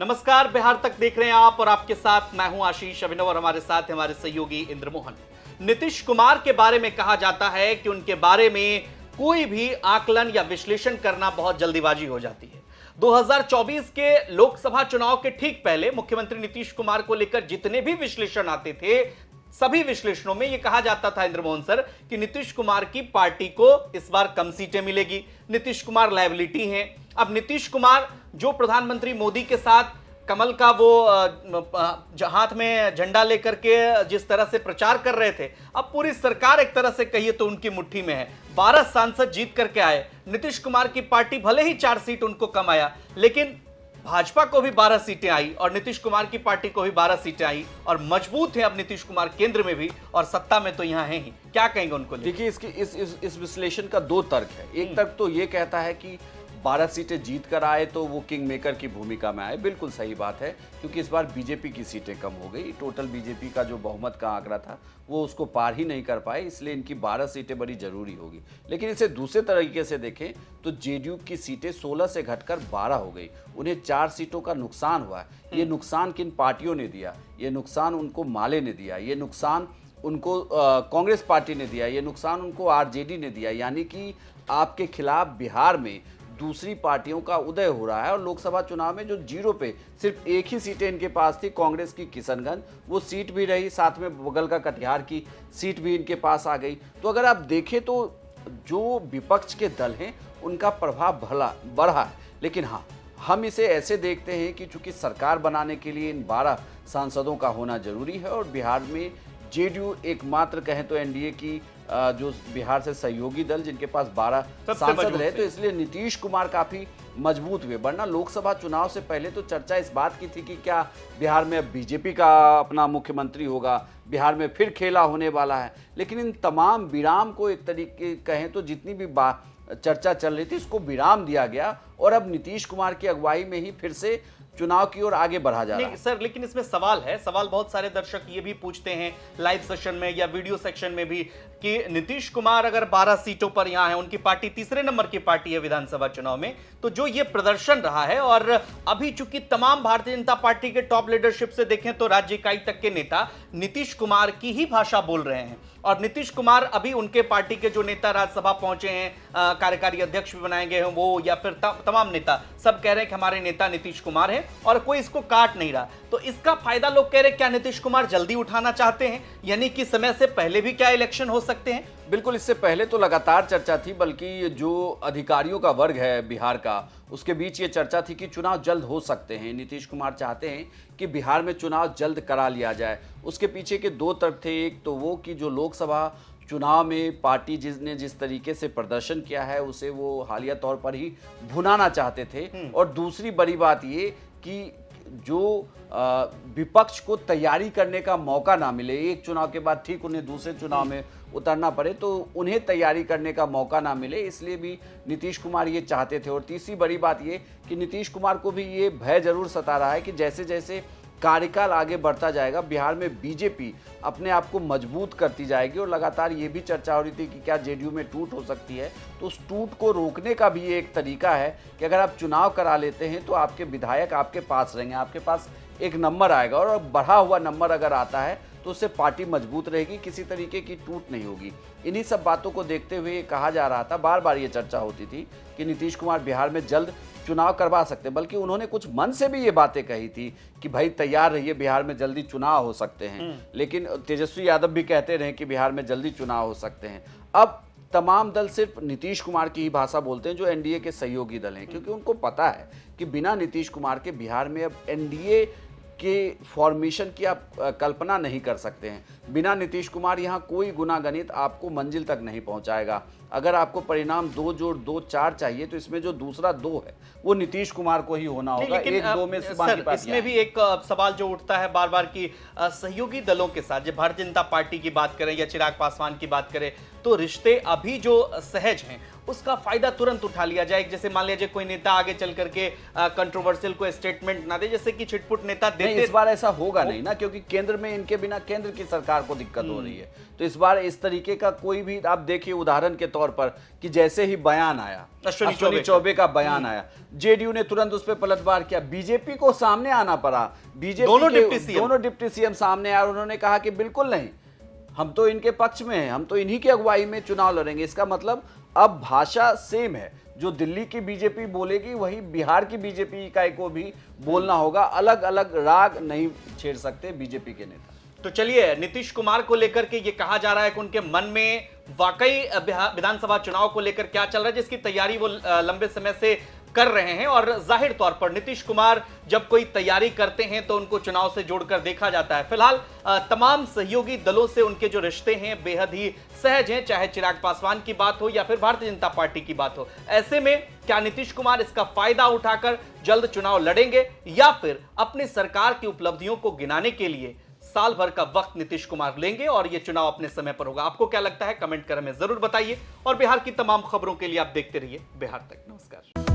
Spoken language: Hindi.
नमस्कार, बिहार तक देख रहे हैं आप और आपके साथ मैं हूं आशीष अभिनव और हमारे साथ हैं हमारे सहयोगी इंद्रमोहन। नीतीश कुमार के बारे में कहा जाता है कि उनके बारे में कोई भी आकलन या विश्लेषण करना बहुत जल्दीबाजी हो जाती है। 2024 के लोकसभा चुनाव के ठीक पहले मुख्यमंत्री नीतीश कुमार को लेकर जितने भी विश्लेषण आते थे, सभी विश्लेषणों में यह कहा जाता था इंद्रमोहन सर कि नीतीश कुमार की पार्टी को इस बार कम सीटें मिलेगी, नीतीश कुमार लायबिलिटी हैं। अब नीतीश कुमार जो प्रधानमंत्री मोदी के साथ कमल का वो हाथ में झंडा लेकर के जिस तरह से प्रचार कर रहे थे, अब पूरी सरकार एक तरह से कहिए तो उनकी मुट्ठी में है। 12 सांसद जीत करके आए। नीतीश कुमार की पार्टी भले ही 4 सीट उनको कम आया, लेकिन भाजपा को भी 12 सीटें आई और नीतीश कुमार की पार्टी को भी 12 सीटें आई और मजबूत है अब नीतीश कुमार केंद्र में भी और सत्ता में तो यहां है ही। क्या कहेंगे उनको? देखिए, इसकी इस विश्लेषण का दो तर्क है। एक तर्क तो ये कहता है कि 12 सीटें जीत कर आए तो वो किंग मेकर की भूमिका में आए। बिल्कुल सही बात है, क्योंकि इस बार बीजेपी की सीटें कम हो गई। टोटल बीजेपी का जो बहुमत का आंकड़ा था वो उसको पार ही नहीं कर पाए, इसलिए इनकी 12 सीटें बड़ी जरूरी होगी। लेकिन इसे दूसरे तरीके से देखें तो जेडीयू की सीटें 16 से घटकर 12 हो गई। उन्हें 4 सीटों का नुकसान हुआ है। ये नुकसान किन पार्टियों ने दिया? ये नुकसान उनको माले ने दिया, ये नुकसान उनको कांग्रेस पार्टी ने दिया, ये नुकसान उनको आरजेडी ने दिया। यानी कि आपके खिलाफ बिहार में दूसरी पार्टियों का उदय हो रहा है। और लोकसभा चुनाव में जो जीरो पे सिर्फ एक ही सीटें इनके पास थी, कांग्रेस की किशनगंज, वो सीट भी रही, साथ में बगल का कटिहार की सीट भी इनके पास आ गई। तो अगर आप देखें तो जो विपक्ष के दल हैं उनका प्रभाव बढ़ा है। लेकिन हाँ, हम इसे ऐसे देखते हैं कि चूंकि सरकार बनाने के लिए इन 12 सांसदों का होना जरूरी है और बिहार में जेडीयू एकमात्र कहें तो एनडीए की जो बिहार से सहयोगी दल जिनके पास 12 सांसद रहे, तो इसलिए नीतीश कुमार काफी मजबूत हुए। वरना लोकसभा चुनाव से पहले तो चर्चा इस बात की थी कि क्या बिहार में अब बीजेपी का अपना मुख्यमंत्री होगा, बिहार में फिर खेला होने वाला है। लेकिन इन तमाम विराम को एक तरीके कहें तो जितनी भी चर्चा चल रही थी इसको विराम दिया गया और अब नीतीश कुमार की अगुवाई में ही फिर से चुनाव की ओर आगे बढ़ा जा रहा है। सर, लेकिन इसमें सवाल है, सवाल बहुत सारे दर्शक ये भी पूछते हैं लाइव सेशन में या वीडियो सेक्शन में भी कि नीतीश कुमार अगर 12 सीटों पर यहां है, उनकी पार्टी तीसरे नंबर की पार्टी है विधानसभा चुनाव में, तो जो ये प्रदर्शन रहा है और अभी चूंकि तमाम भारतीय जनता पार्टी के टॉप लीडरशिप से देखें तो राज्य इकाई तक के नेता नीतीश कुमार की ही भाषा बोल रहे हैं और नीतीश कुमार अभी उनके पार्टी के जो नेता राज्यसभा पहुंचे हैं, कार्यकारी अध्यक्ष भी बनाए गए हैं वो या फिर तमाम नेता सब कह रहे हैं कि हमारे नेता नीतीश कुमार हैं और कोई इसको काट नहीं रहा। तो इसका फायदा लोग कह रहे हैं क्या नीतीश कुमार जल्दी उठाना चाहते हैं, यानी कि समय से पहले भी क्या इलेक्शन हो सकते हैं? बिल्कुल, इससे पहले तो लगातार चर्चा थी, बल्कि जो अधिकारियों का वर्ग है बिहार का उसके बीच ये चर्चा थी कि चुनाव जल्द हो सकते हैं। नीतीश कुमार चाहते हैं कि बिहार में चुनाव जल्द करा लिया जाए। उसके पीछे के दो तर्क थे। एक तो वो कि जो लोकसभा चुनाव में पार्टी जिसने जिस तरीके से प्रदर्शन किया है उसे वो हालिया तौर पर ही भुनाना चाहते थे, और दूसरी बड़ी बात ये कि जो विपक्ष को तैयारी करने का मौका ना मिले, एक चुनाव के बाद ठीक उन्हें दूसरे चुनाव में उतरना पड़े तो उन्हें तैयारी करने का मौका ना मिले, इसलिए भी नीतीश कुमार ये चाहते थे। और तीसरी बड़ी बात ये कि नीतीश कुमार को भी ये भय जरूर सता रहा है कि जैसे जैसे कार्यकाल आगे बढ़ता जाएगा बिहार में बीजेपी अपने आप को मजबूत करती जाएगी। और लगातार ये भी चर्चा हो रही थी कि क्या जेडीयू में टूट हो सकती है, तो उस टूट को रोकने का भी एक तरीका है कि अगर आप चुनाव करा लेते हैं तो आपके विधायक आपके पास रहेंगे, आपके पास एक नंबर आएगा और बढ़ा हुआ नंबर अगर आता है तो उससे पार्टी मजबूत रहेगी, किसी तरीके की टूट नहीं होगी। इन्हीं सब बातों को देखते हुए कहा जा रहा था, बार बार ये चर्चा होती थी कि नीतीश कुमार बिहार में जल्द चुनाव करवा सकते हैं, बल्कि उन्होंने कुछ मन से भी ये बातें कही थी कि भाई तैयार रहिए, बिहार में जल्दी चुनाव हो सकते हैं। लेकिन तेजस्वी यादव भी कहते रहे कि बिहार में जल्दी चुनाव हो सकते हैं। अब तमाम दल सिर्फ नीतीश कुमार की ही भाषा बोलते हैं जो एनडीए के सहयोगी दल हैं, क्योंकि उनको पता है कि बिना नीतीश कुमार के बिहार में अब एनडीए के फॉर्मेशन की आप कल्पना नहीं कर सकते हैं। बिना नीतीश कुमार यहाँ कोई गुनागणित आपको मंजिल तक नहीं पहुँचाएगा। अगर आपको परिणाम 2 जोड़ 2 4 चाहिए तो इसमें जो दूसरा 2 है वो नीतीश कुमार को ही होना होगा। एक दो में से बाकी सर, इसमें भी एक सवाल जो उठता है बार बार की सहयोगी दलों के साथ, जब भारतीय जनता पार्टी की बात करें या चिराग पासवान की बात करें, तो रिश्ते अभी जो सहज हैं उसका फायदा तुरंत उठा लिया जाए। जैसे मान लीजिए कोई नेता आगे चल करके कंट्रोवर्शियल कोई स्टेटमेंट ना दे, जैसे कि छिटपुट नेता देते। इस बार ऐसा होगा नहीं ना, क्योंकि केंद्र में इनके बिना केंद्र की सरकार को दिक्कत हो रही है। तो इस बार इस तरीके का कोई भी, आप देखिए उदाहरण के तौर तौर पर कि जैसे ही बयान आया, अश्विनी चौबे का बयान आया, जेडीयू ने तुरंत उस पर पलटवार किया, बीजेपी को सामने आना पड़ा, बीजेपी दोनों डिप्टी सीएम सामने आए और उन्होंने कहा कि बिल्कुल नहीं, हम तो इनके पक्ष में हैं, हम तो इन्हीं की अगुवाई में चुनाव लड़ेंगे। इसका मतलब अब भाषा सेम है, जो दिल्ली की बीजेपी बोलेगी वही बिहार की बीजेपी इकाई को भी बोलना होगा, अलग अलग राग नहीं छेड़ सकते बीजेपी के नेता। तो चलिए, नीतीश कुमार को लेकर के ये कहा जा रहा है कि उनके मन में वाकई विधानसभा चुनाव को लेकर क्या चल रहा है, जिसकी तैयारी वो लंबे समय से कर रहे हैं। और जाहिर तौर पर नीतीश कुमार जब कोई तैयारी करते हैं तो उनको चुनाव से जोड़कर देखा जाता है। फिलहाल तमाम सहयोगी दलों से उनके जो रिश्ते हैं बेहद ही सहज हैं, चाहे चिराग पासवान की बात हो या फिर भारतीय जनता पार्टी की बात हो। ऐसे में क्या नीतीश कुमार इसका फायदा उठाकर जल्द चुनाव लड़ेंगे या फिर अपनी सरकार की उपलब्धियों को गिनाने के लिए साल भर का वक्त नीतीश कुमार लेंगे और यह चुनाव अपने समय पर होगा? आपको क्या लगता है, कमेंट कर हमें जरूर बताइए। और बिहार की तमाम खबरों के लिए आप देखते रहिए बिहार तक। नमस्कार।